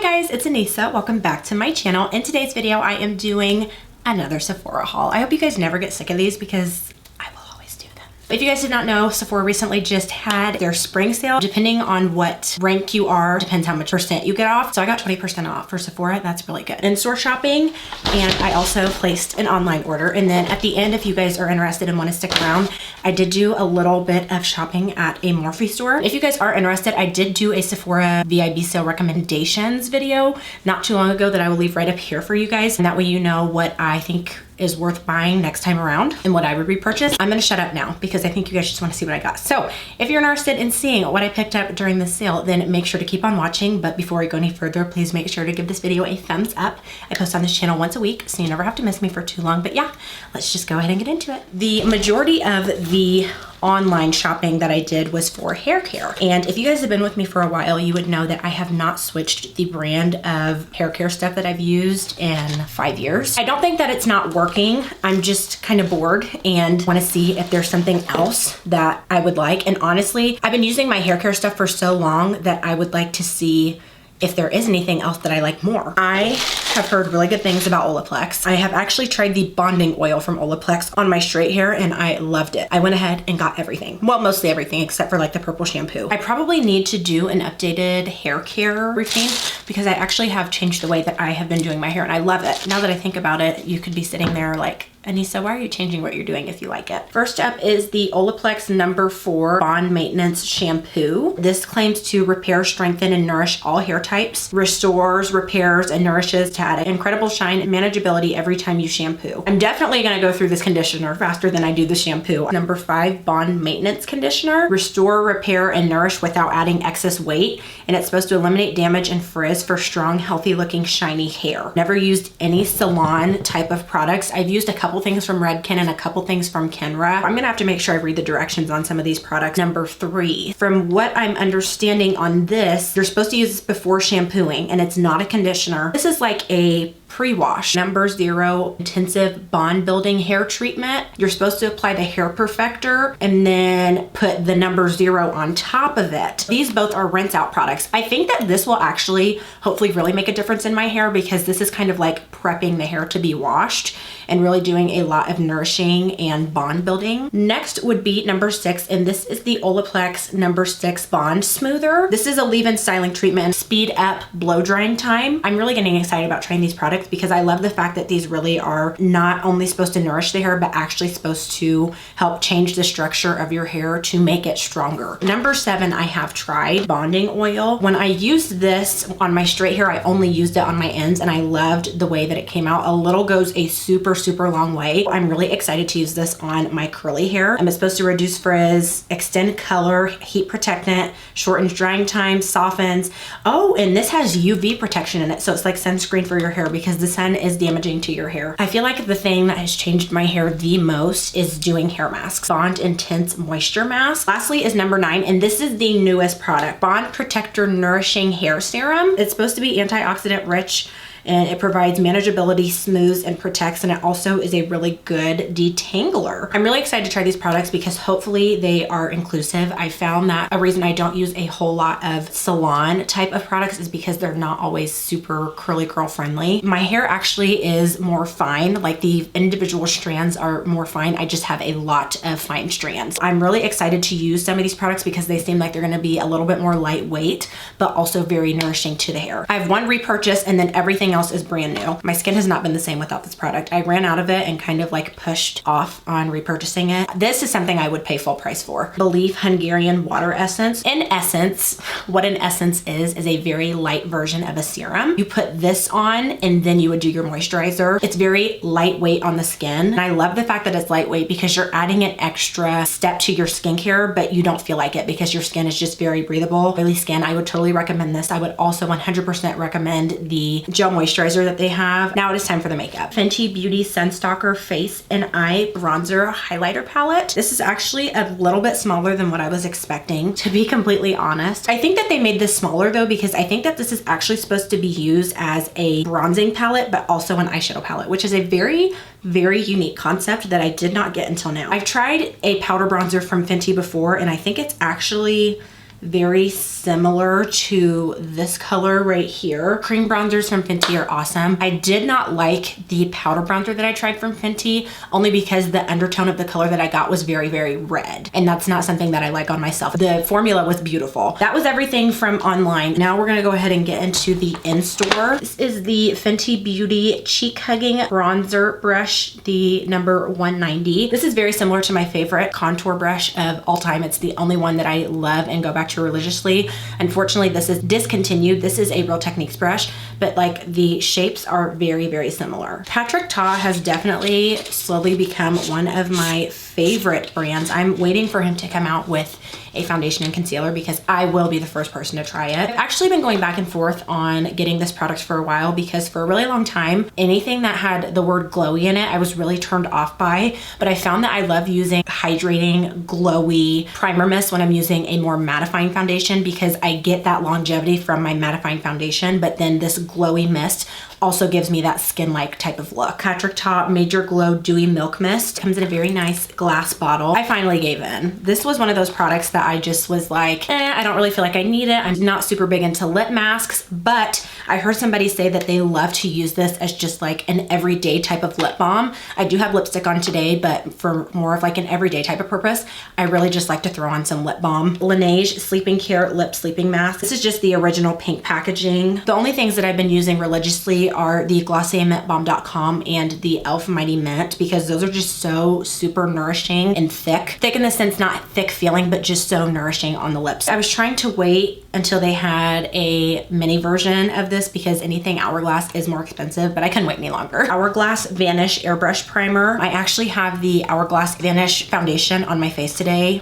Hi guys, it's Anissa. Welcome back to my channel. In today's video, I am doing another Sephora haul. I hope you guys never get sick of these because I will always do them. If you guys did not know, Sephora recently just had their spring sale. Depending on what rank you are, depends how much percent you get off. So I got 20% off for Sephora. That's really good. In-store shopping, and I also placed an online order. And then at the end, if you guys are interested and want to stick around, I did do a little bit of shopping at a Morphe store. If you guys are interested, I did do a Sephora VIB sale recommendations video not too long ago that I will leave right up here for you guys. And that way you know what I think is worth buying next time around and what I would repurchase. I'm gonna shut up now because I think you guys just wanna see what I got. So if you're interested in seeing what I picked up during the sale, then make sure to keep on watching. But before I go any further, please make sure to give this video a thumbs up. I post on this channel once a week, so you never have to miss me for too long. But yeah, let's just go ahead and get into it. The majority of the online shopping that I did was for hair care. And if you guys have been with me for a while, you would know that I have not switched the brand of hair care stuff that I've used in 5 years. I don't think that it's not working. I'm just kind of bored and want to see if there's something else that I would like. And honestly, I've been using my hair care stuff for so long that I would like to see if there is anything else that I like more. I have heard really good things about OLAPLEX. I have actually tried the bonding oil from OLAPLEX on my straight hair and I loved it. I went ahead and got everything. Well, mostly everything except for like the purple shampoo. I probably need to do an updated hair care routine because I actually have changed the way that I have been doing my hair and I love it. Now that I think about it, you could be sitting there like, Anissa, why are you changing what you're doing if you like it? First up is the OLAPLEX No. 4 Bond Maintenance Shampoo. This claims to repair, strengthen, and nourish all hair types, restores, repairs, and nourishes to add incredible shine and manageability every time you shampoo. I'm definitely gonna go through this conditioner faster than I do the shampoo. No. 5 Bond Maintenance Conditioner. Restore, repair, and nourish without adding excess weight, and it's supposed to eliminate damage and frizz for strong, healthy looking, shiny hair. Never used any salon type of products. I've used a couple things from Redken and a couple things from Kenra. I'm gonna have to make sure I read the directions on some of these products. No. 3, from what I'm understanding on this, you're supposed to use this before shampooing and it's not a conditioner. This is like a pre-wash. No. 0 Intensive Bond Building Hair Treatment. You're supposed to apply the hair perfector and then put the No. 0 on top of it. These both are rinse out products. I think that this will actually hopefully really make a difference in my hair because this is kind of like prepping the hair to be washed and really doing a lot of nourishing and bond building. Next would be No. 6, and this is the OLAPLEX No. 6 Bond Smoother. This is a leave-in styling treatment, speed up blow drying time. I'm really getting excited about trying these products because I love the fact that these really are not only supposed to nourish the hair, but actually supposed to help change the structure of your hair to make it stronger. No. 7, I have tried bonding oil. When I used this on my straight hair, I only used it on my ends and I loved the way that it came out. A little goes a super long way. I'm really excited to use this on my curly hair. It's supposed to reduce frizz, extend color, heat protectant, shortens drying time, softens. Oh, and this has UV protection in it. So it's like sunscreen for your hair because the sun is damaging to your hair. I feel like the thing that has changed my hair the most is doing hair masks. Bond Intense Moisture Mask. Lastly is No. 9, and this is the newest product. Bond Protector Nourishing Hair Serum. It's supposed to be antioxidant rich and it provides manageability, smooths, and protects, and it also is a really good detangler. I'm really excited to try these products because hopefully they are inclusive. I found that a reason I don't use a whole lot of salon type of products is because they're not always super curly curl friendly. My hair actually is more fine, like the individual strands are more fine. I just have a lot of fine strands. I'm really excited to use some of these products because they seem like they're gonna be a little bit more lightweight, but also very nourishing to the hair. I have one repurchase and then everything else is brand new. My skin has not been the same without this product. I ran out of it and kind of like pushed off on repurchasing it. This is something I would pay full price for. BELIF Hungarian Water Essence. In essence, what an essence is a very light version of a serum. You put this on and then you would do your moisturizer. It's very lightweight on the skin. And I love the fact that it's lightweight because you're adding an extra step to your skincare, but you don't feel like it because your skin is just very breathable. Oily skin, I would totally recommend this. I would also 100% recommend the gel moisturizer that they have. Now it is time for the makeup. Fenty Beauty SunStalk'R Face and Eye Bronzer Highlighter Palette. This is actually a little bit smaller than what I was expecting, to be completely honest. I think that they made this smaller though because I think that this is actually supposed to be used as a bronzing palette, but also an eyeshadow palette, which is a very unique concept that I did not get until now. I've tried a powder bronzer from Fenty before and I think it's actually very similar to this color right here. Cream bronzers from Fenty are awesome. I did not like the powder bronzer that I tried from Fenty, only because the undertone of the color that I got was very, very red. And that's not something that I like on myself. The formula was beautiful. That was everything from online. Now we're gonna go ahead and get into the in-store. This is the Fenty Beauty Cheek Hugging Bronzer Brush, the number 190. This is very similar to my favorite contour brush of all time. It's the only one that I love and go back to religiously. Unfortunately, this is discontinued. This is a Real Techniques brush, but like the shapes are very, very similar. Patrick Ta has definitely slowly become one of my favorite brands. I'm waiting for him to come out with a foundation and concealer because I will be the first person to try it. I've actually been going back and forth on getting this product for a while because for a really long time, anything that had the word glowy in it, I was really turned off by, but I found that I love using hydrating, glowy primer mist when I'm using a more mattifying foundation because I get that longevity from my mattifying foundation, but then this glowy mist also gives me that skin-like type of look. Patrick Ta Major Glow Dewy Milk Mist comes in a very nice glass bottle. I finally gave in. This was one of those products that I just was like, I don't really feel like I need it. I'm not super big into lip masks, but I heard somebody say that they love to use this as just like an everyday type of lip balm. I do have lipstick on today, but for more of like an everyday type of purpose, I really just like to throw on some lip balm. Laneige Sleeping Care Lip Sleeping Mask. This is just the original pink packaging. The only things that I've been using religiously are the GlossierMintBalm.com and the e.l.f. Mighty Mint because those are just so super nourishing and thick. Thick in the sense, not thick feeling, but just so nourishing on the lips. I was trying to wait until they had a mini version of this because anything Hourglass is more expensive, but I couldn't wait any longer. Hourglass Vanish Airbrush Primer. I actually have the Hourglass Vanish foundation on my face today.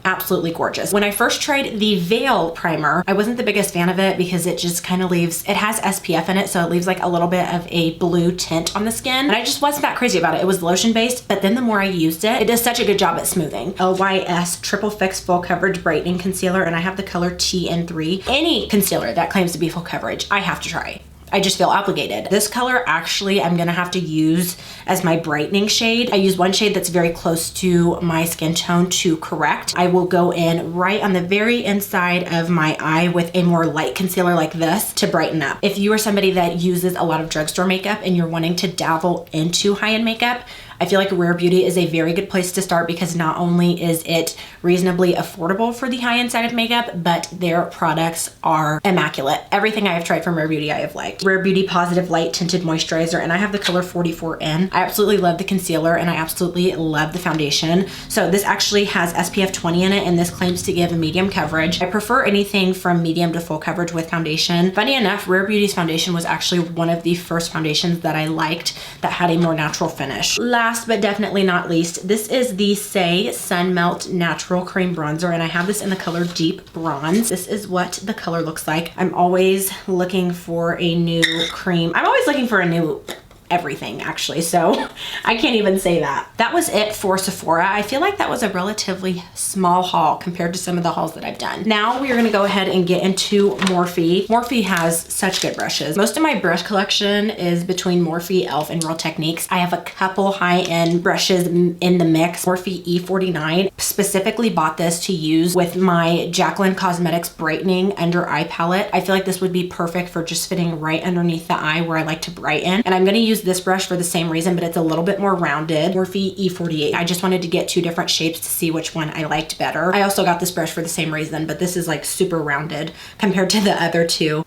Absolutely gorgeous. When I first tried the Veil primer, I wasn't the biggest fan of it because it just kind of leaves, it has SPF in it, so it leaves like a little bit of a blue tint on the skin. And I just wasn't that crazy about it. It was lotion based, but then the more I used it, it does such a good job at smoothing. LYS Triple Fix Full Coverage Brightening Concealer, and I have the color TN3. Any concealer that claims to be full coverage, I have to try. I just feel obligated. This color actually I'm gonna have to use as my brightening shade. I use one shade that's very close to my skin tone to correct. I will go in right on the very inside of my eye with a more light concealer like this to brighten up. If you are somebody that uses a lot of drugstore makeup and you're wanting to dabble into high-end makeup, I feel like Rare Beauty is a very good place to start because not only is it reasonably affordable for the high-end side of makeup, but their products are immaculate. Everything I have tried from Rare Beauty I have liked. Rare Beauty Positive Light Tinted Moisturizer, and I have the color 44N. I absolutely love the concealer and I absolutely love the foundation. So this actually has SPF 20 in it and this claims to give a medium coverage. I prefer anything from medium to full coverage with foundation. Funny enough, Rare Beauty's foundation was actually one of the first foundations that I liked that had a more natural finish. Last but definitely not least, this is the SAIE Sun Melt Natural Cream Bronzer, and I have this in the color Deep Bronze. This is what the color looks like. I'm always looking for a new cream. I'm always looking for a new everything actually, so I can't even say that. That was it for Sephora. I feel like that was a relatively small haul compared to some of the hauls that I've done. Now we are gonna go ahead and get into Morphe. Morphe has such good brushes. Most of my brush collection is between Morphe, e.l.f. and Real Techniques. I have a couple high-end brushes in the mix. Morphe E49. Specifically bought this to use with my Jaclyn Cosmetics Brightening Under Eye Palette. I feel like this would be perfect for just fitting right underneath the eye where I like to brighten. And I'm gonna use this brush for the same reason, but it's a little bit more rounded. Morphe E48. I just wanted to get two different shapes to see which one I liked better. I also got this brush for the same reason, but this is like super rounded compared to the other two.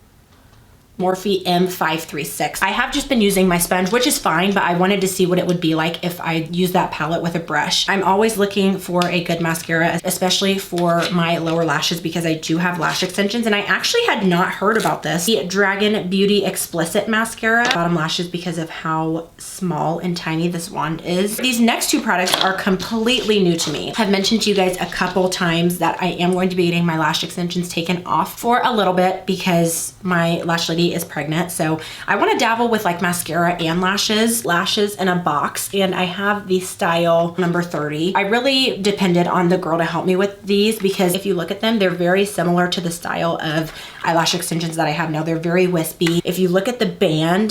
Morphe M536. I have just been using my sponge, which is fine, but I wanted to see what it would be like if I use that palette with a brush. I'm always looking for a good mascara, especially for my lower lashes because I do have lash extensions, and I actually had not heard about this. The Dragon Beauty Explicit Mascara. Bottom lashes because of how small and tiny this wand is. These next two products are completely new to me. I've mentioned to you guys a couple times that I am going to be getting my lash extensions taken off for a little bit because my lash lady is pregnant, so I want to dabble with like mascara and lashes in a box, and I have the style number 30. I really depended on the girl to help me with these because if you look at them, they're very similar to the style of eyelash extensions that I have now. They're very wispy. If you look at the band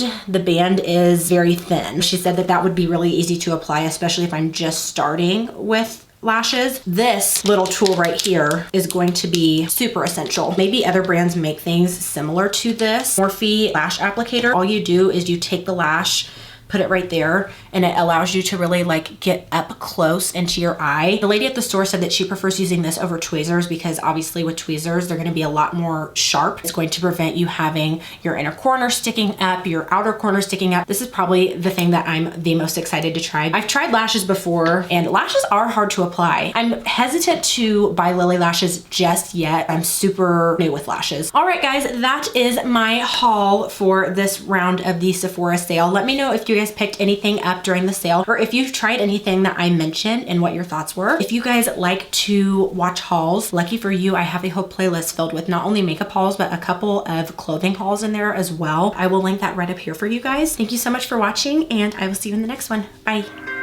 is very thin. She said that that would be really easy to apply, especially if I'm just starting with lashes, this little tool right here is going to be super essential. Maybe other brands make things similar to this. Morphe lash applicator. All you do is you take the lash, put it right there, and it allows you to really like get up close into your eye. The lady at the store said that she prefers using this over tweezers because obviously with tweezers, they're gonna be a lot more sharp. It's going to prevent you having your inner corner sticking up, your outer corner sticking up. This is probably the thing that I'm the most excited to try. I've tried lashes before and lashes are hard to apply. I'm hesitant to buy Lily lashes just yet. I'm super new with lashes. All right, guys, that is my haul for this round of the Sephora sale. Let me know if you guys picked anything up during the sale or if you've tried anything that I mentioned and what your thoughts were. If you guys like to watch hauls, lucky for you, I have a whole playlist filled with not only makeup hauls, but a couple of clothing hauls in there as well. I will link that right up here for you guys. Thank you so much for watching and I will see you in the next one. Bye.